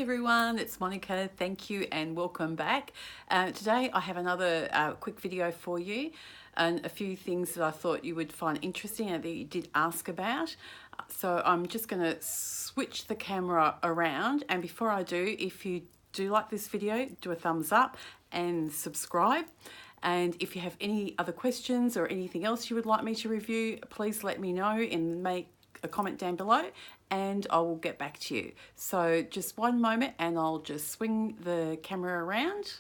everyone, it's Monica. Thank you and welcome back. Today I have another quick video for you and a few things that I thought you would find interesting and that you did ask about. So I'm just going to switch the camera around, and before I do, if you do like this video, do a thumbs up and subscribe. And if you have any other questions or anything else you would like me to review, please let me know and make a comment down below and I will get back to you. So just one moment and I'll just swing the camera around.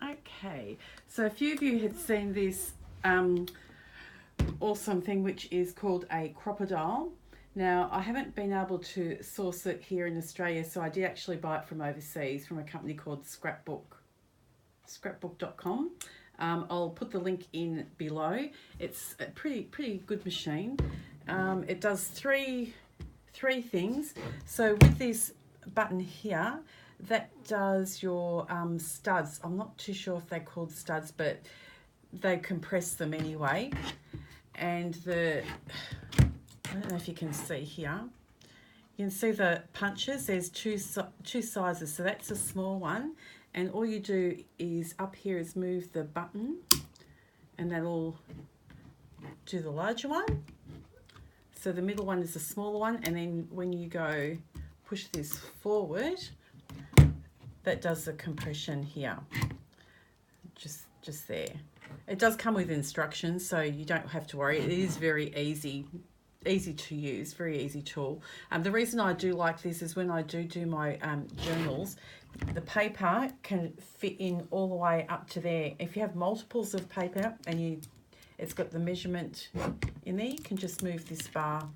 Okay, so a few of you had seen this awesome thing which is called a Cropadile. Now I haven't been able to source it here in Australia, so I did actually buy it from overseas from a company called scrapbook.com. I'll put the link in below. It's a pretty good machine. It does three things. So with this button here, that does your studs. I'm not too sure if they're called studs, but they compress them anyway. And I don't know if you can see here. You can see the punches. There's two sizes, so that's a small one. And all you do is up here is move the button and that'll do the larger one. So the middle one is the smaller one, and then when you go push this forward, that does the compression here. Just there. It does come with instructions, so you don't have to worry. It is very easy to use, very easy tool. The reason I do like this is when I do my journals, the paper can fit in all the way up to there. If you have multiples of paper and it's got the measurement in there, you can just move this bar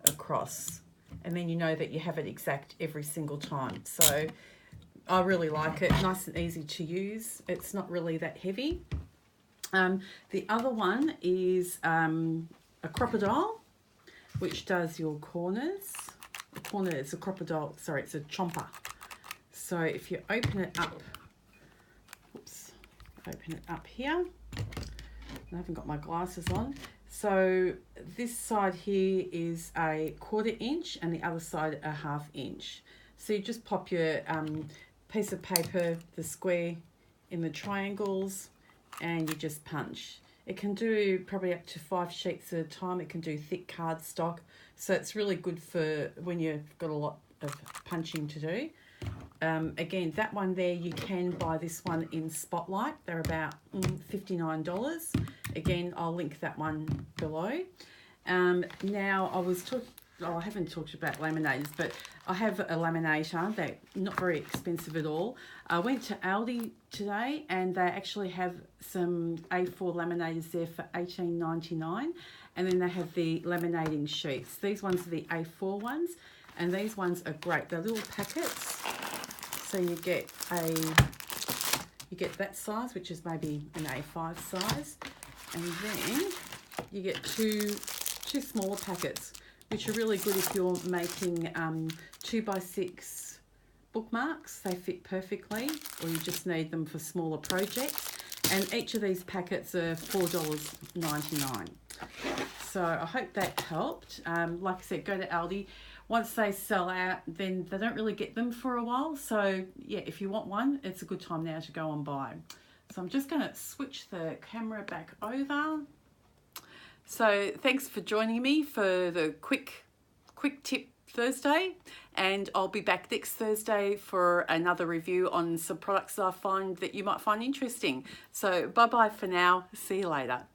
across and then you know that you have it exact every single time. So I really like it, nice and easy to use. It's not really that heavy. The other one is a Cropadile, which does your corners. The corner is a Cropadile, sorry, it's a Chomper. So if you open it up, open it up here. I haven't got my glasses on. So this side here is a 1/4 inch and the other side a 1/2 inch. So you just pop your piece of paper, the square, in the triangles, and you just punch. It can do probably up to 5 sheets at a time. It can do thick cardstock. So it's really good for when you've got a lot of punching to do. Again, that one there, you can buy this one in Spotlight. They're about $59. Again, I'll link that one below. Now, I haven't talked about laminators, but I have a laminator. They're not very expensive at all. I went to Aldi today and they actually have some A4 laminators there for $18.99. And then they have the laminating sheets. These ones are the A4 ones, and these ones are great. They're little packets. So you get that size, which is maybe an A5 size, and then you get two smaller packets, which are really good if you're making 2x6 bookmarks. They fit perfectly, or you just need them for smaller projects. And each of these packets are $4.99. So I hope that helped. Like I said, go to Aldi. Once they sell out, then they don't really get them for a while. So yeah, if you want one, it's a good time now to go and buy. So I'm just going to switch the camera back over. So thanks for joining me for the quick tip Thursday, and I'll be back next Thursday for another review on some products that I find that you might find interesting. So bye bye for now. See you later.